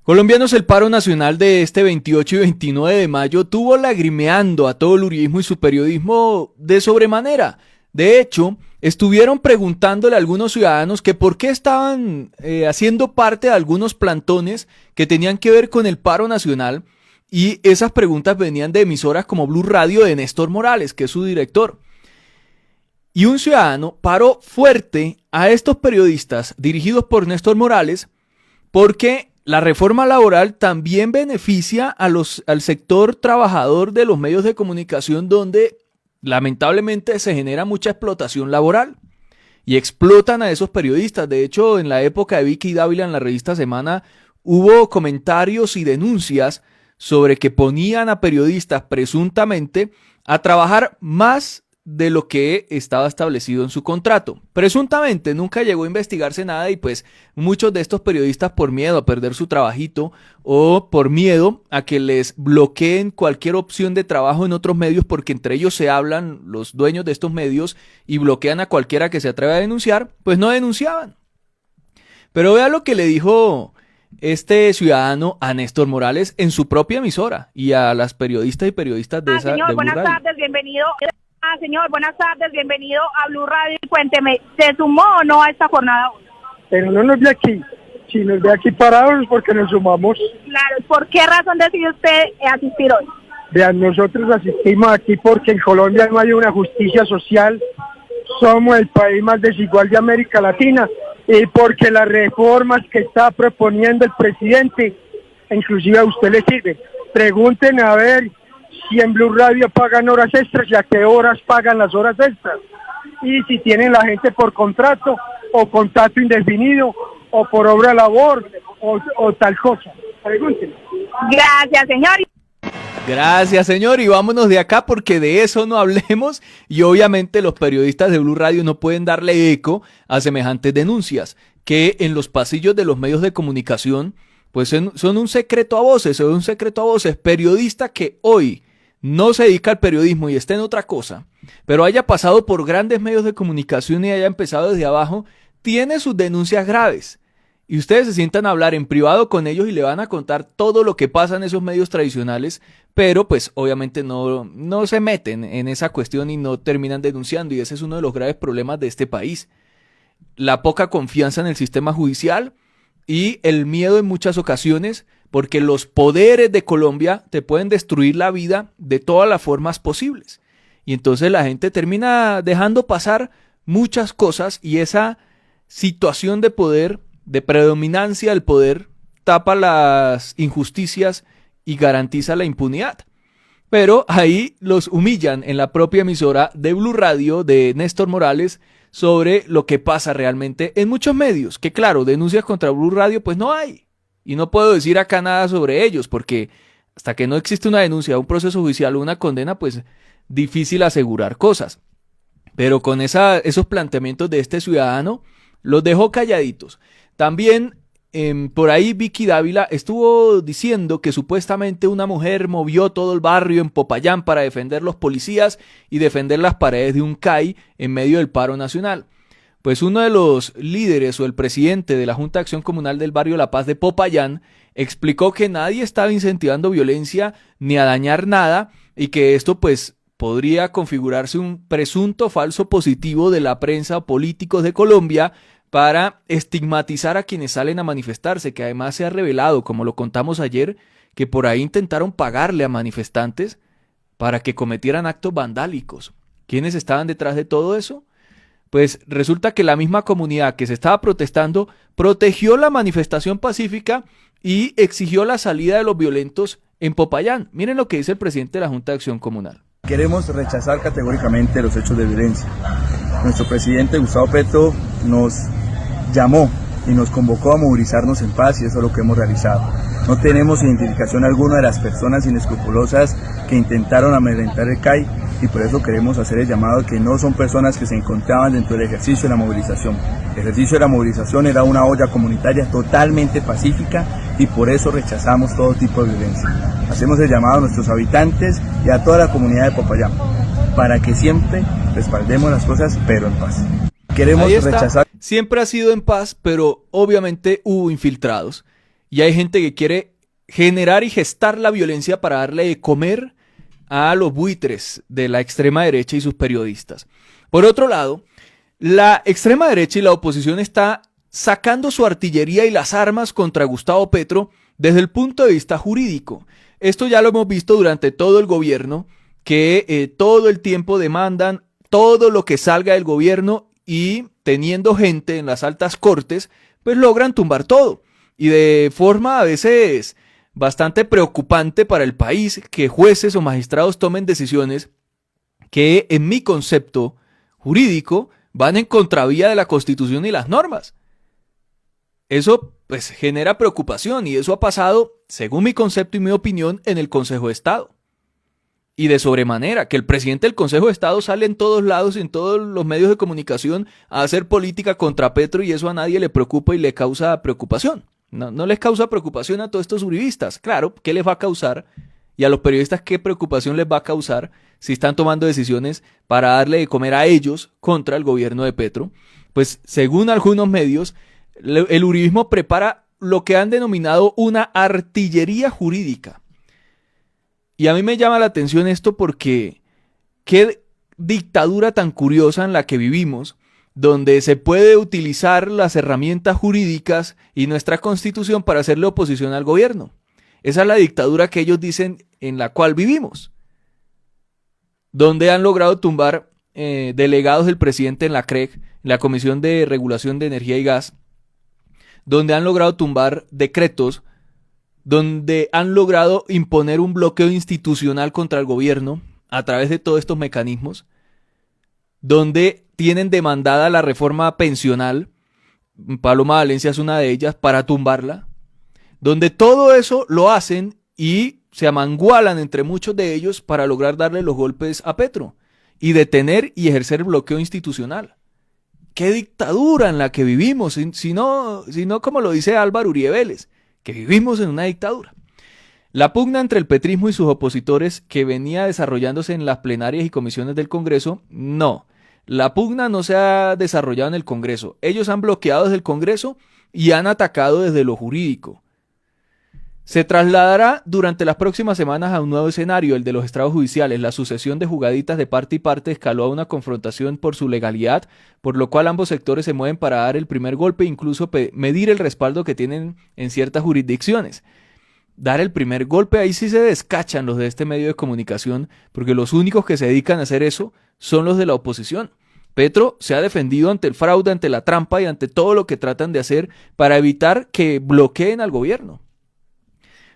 Colombianos, el paro nacional de este 28 y 29 de mayo tuvo lagrimeando a todo el uribismo y su periodismo de sobremanera. De hecho, estuvieron preguntándole a algunos ciudadanos que por qué estaban haciendo parte de algunos plantones que tenían que ver con el paro nacional, y esas preguntas venían de emisoras como Blue Radio de Néstor Morales, que es su director. Y un ciudadano paró fuerte a estos periodistas dirigidos por Néstor Morales porque la reforma laboral también beneficia al sector trabajador de los medios de comunicación, donde lamentablemente se genera mucha explotación laboral y explotan a esos periodistas. De hecho, en la época de Vicky Dávila en la revista Semana hubo comentarios y denuncias sobre que ponían a periodistas presuntamente a trabajar más de lo que estaba establecido en su contrato. Presuntamente nunca llegó a investigarse nada, y pues muchos de estos periodistas, por miedo a perder su trabajito o por miedo a que les bloqueen cualquier opción de trabajo en otros medios, porque entre ellos se hablan los dueños de estos medios y bloquean a cualquiera que se atreva a denunciar, pues no denunciaban. Pero vea lo que le dijo este ciudadano a Néstor Morales en su propia emisora y a las periodistas y periodistas de esa señor, de Blue buenas Radio. tardes, bienvenido. Señor, buenas tardes, bienvenido a Blue Radio. Cuénteme, ¿se sumó o no a esta jornada hoy? Pero no nos ve aquí. Si nos ve aquí parados, porque nos sumamos. Claro, ¿por qué razón decidió usted asistir hoy? Vean, nosotros asistimos aquí porque en Colombia no hay una justicia social. Somos el país más desigual de América Latina, y porque las reformas que está proponiendo el presidente, inclusive a usted le sirve. Pregunten a ver si en Blue Radio pagan horas extras y a qué horas pagan las horas extras. Y si tienen la gente por contrato o contrato indefinido o por obra labor o tal cosa. Pregúntenle. Gracias, señor. Gracias, señor, y vámonos de acá porque de eso no hablemos, y obviamente los periodistas de Blue Radio no pueden darle eco a semejantes denuncias que en los pasillos de los medios de comunicación pues son un secreto a voces, periodista que hoy no se dedica al periodismo y está en otra cosa, pero haya pasado por grandes medios de comunicación y haya empezado desde abajo, tiene sus denuncias graves. Y ustedes se sientan a hablar en privado con ellos y le van a contar todo lo que pasa en esos medios tradicionales, pero pues obviamente no se meten en esa cuestión y no terminan denunciando, y ese es uno de los graves problemas de este país. La poca confianza en el sistema judicial y el miedo en muchas ocasiones, porque los poderes de Colombia te pueden destruir la vida de todas las formas posibles. Y entonces la gente termina dejando pasar muchas cosas, y esa situación de poder, de predominancia del poder, tapa las injusticias y garantiza la impunidad. Pero ahí los humillan en la propia emisora de Blue Radio de Néstor Morales sobre lo que pasa realmente en muchos medios, que claro, denuncias contra Blue Radio pues no hay. Y no puedo decir acá nada sobre ellos, porque hasta que no existe una denuncia, un proceso judicial o una condena, pues difícil asegurar cosas. Pero con esos planteamientos de este ciudadano, los dejó calladitos. También por ahí Vicky Dávila estuvo diciendo que supuestamente una mujer movió todo el barrio en Popayán para defender los policías y defender las paredes de un CAI en medio del paro nacional. Pues uno de los líderes o el presidente de la Junta de Acción Comunal del barrio La Paz de Popayán explicó que nadie estaba incentivando violencia ni a dañar nada, y que esto pues podría configurarse un presunto falso positivo de la prensa o políticos de Colombia para estigmatizar a quienes salen a manifestarse, que además se ha revelado, como lo contamos ayer, que por ahí intentaron pagarle a manifestantes para que cometieran actos vandálicos. ¿Quiénes estaban detrás de todo eso? Pues resulta que la misma comunidad que se estaba protestando protegió la manifestación pacífica y exigió la salida de los violentos en Popayán. Miren lo que dice el presidente de la Junta de Acción Comunal. Queremos rechazar categóricamente los hechos de violencia. Nuestro presidente Gustavo Petro nos llamó y nos convocó a movilizarnos en paz, y eso es lo que hemos realizado. No tenemos identificación alguna de las personas inescrupulosas que intentaron amedrentar el CAI, y por eso queremos hacer el llamado que no son personas que se encontraban dentro del ejercicio de la movilización. El ejercicio de la movilización era una olla comunitaria totalmente pacífica, y por eso rechazamos todo tipo de violencia. Hacemos el llamado a nuestros habitantes y a toda la comunidad de Popayán para que siempre respaldemos las cosas, pero en paz. Queremos rechazar. Siempre ha sido en paz, pero obviamente hubo infiltrados. y hay gente que quiere generar y gestar la violencia para darle de comer a los buitres de la extrema derecha y sus periodistas. Por otro lado, la extrema derecha y la oposición está sacando su artillería y las armas contra Gustavo Petro desde el punto de vista jurídico. Esto ya lo hemos visto durante todo el gobierno, que todo el tiempo demandan todo lo que salga del gobierno y teniendo gente en las altas cortes, pues logran tumbar todo. Y de forma a veces bastante preocupante para el país que jueces o magistrados tomen decisiones que en mi concepto jurídico van en contravía de la Constitución y las normas. Eso pues genera preocupación y eso ha pasado, según mi concepto y mi opinión, en el Consejo de Estado. Y de sobremanera, que el presidente del Consejo de Estado sale en todos lados, en todos los medios de comunicación, a hacer política contra Petro y eso a nadie le preocupa y le causa preocupación. No les causa preocupación a todos estos uribistas. Claro, ¿qué les va a causar? Y a los periodistas, ¿qué preocupación les va a causar si están tomando decisiones para darle de comer a ellos contra el gobierno de Petro? Pues según algunos medios, el uribismo prepara lo que han denominado una artillería jurídica. Y a mí me llama la atención esto porque qué dictadura tan curiosa en la que vivimos, donde se puede utilizar las herramientas jurídicas y nuestra constitución para hacerle oposición al gobierno. Esa es la dictadura que ellos dicen en la cual vivimos, donde han logrado tumbar delegados del presidente en la CREG, en la Comisión de Regulación de Energía y Gas, donde han logrado tumbar decretos, donde han logrado imponer un bloqueo institucional contra el gobierno a través de todos estos mecanismos, donde tienen demandada la reforma pensional, Paloma Valencia es una de ellas, para tumbarla, donde todo eso lo hacen y se amangualan entre muchos de ellos para lograr darle los golpes a Petro y detener y ejercer bloqueo institucional. ¡Qué dictadura en la que vivimos! Si no como lo dice Álvaro Uribe Vélez, que vivimos en una dictadura. La pugna entre el petrismo y sus opositores que venía desarrollándose en las plenarias y comisiones del Congreso, no. La pugna no se ha desarrollado en el Congreso. Ellos han bloqueado desde el Congreso y han atacado desde lo jurídico. Se trasladará durante las próximas semanas a un nuevo escenario, el de los estrados judiciales. La sucesión de jugaditas de parte y parte escaló a una confrontación por su legalidad, por lo cual ambos sectores se mueven para dar el primer golpe e incluso medir el respaldo que tienen en ciertas jurisdicciones. Dar el primer golpe, ahí sí se descachan los de este medio de comunicación, porque los únicos que se dedican a hacer eso son los de la oposición. Petro se ha defendido ante el fraude, ante la trampa y ante todo lo que tratan de hacer para evitar que bloqueen al gobierno.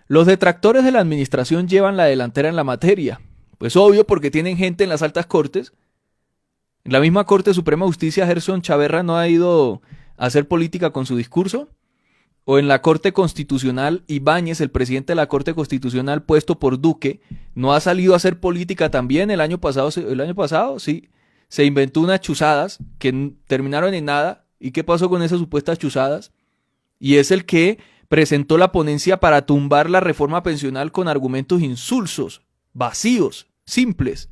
Los detractores de la administración llevan la delantera en la materia. Pues obvio, porque tienen gente en las altas cortes. En la misma Corte Suprema de Justicia, Gerson Chaverra no ha ido a hacer política con su discurso. O en la Corte Constitucional, Ibáñez, el presidente de la Corte Constitucional puesto por Duque, no ha salido a hacer política también. El año pasado sí, se inventó unas chuzadas que terminaron en nada. ¿Y qué pasó con esas supuestas chuzadas? Y es el que presentó la ponencia para tumbar la reforma pensional con argumentos insulsos, vacíos, simples.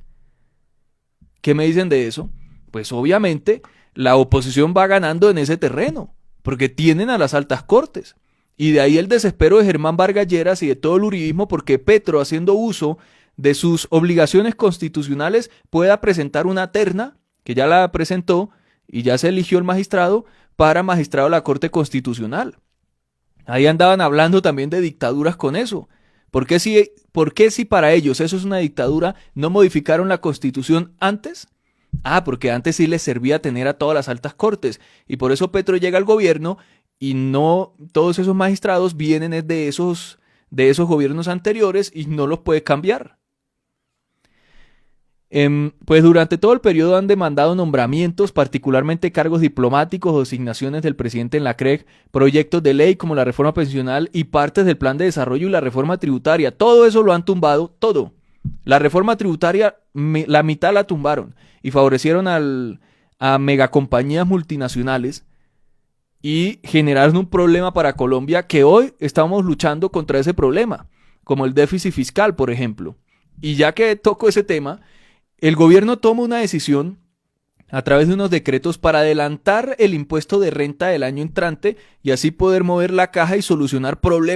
¿Qué me dicen de eso? Pues obviamente la oposición va ganando en ese terreno, porque tienen a las altas cortes. Y de ahí el desespero de Germán Vargas Lleras y de todo el uribismo, porque Petro, haciendo uso de sus obligaciones constitucionales, pueda presentar una terna, que ya la presentó y ya se eligió el magistrado, para magistrado de la Corte Constitucional. Ahí andaban hablando también de dictaduras con eso. ¿Por qué si para ellos eso es una dictadura, no modificaron la Constitución antes? Porque antes sí les servía tener a todas las altas cortes. Y por eso Petro llega al gobierno y no todos esos magistrados vienen de esos gobiernos anteriores y no los puede cambiar. Pues durante todo el periodo han demandado nombramientos, particularmente cargos diplomáticos o designaciones del presidente en la CREG, proyectos de ley como la reforma pensional y partes del plan de desarrollo y la reforma tributaria. Todo eso lo han tumbado, todo. La reforma tributaria, la mitad la tumbaron y favorecieron a megacompañías multinacionales y generaron un problema para Colombia que hoy estamos luchando contra ese problema, como el déficit fiscal, por ejemplo. Y ya que toco ese tema, el gobierno toma una decisión a través de unos decretos para adelantar el impuesto de renta del año entrante y así poder mover la caja y solucionar problemas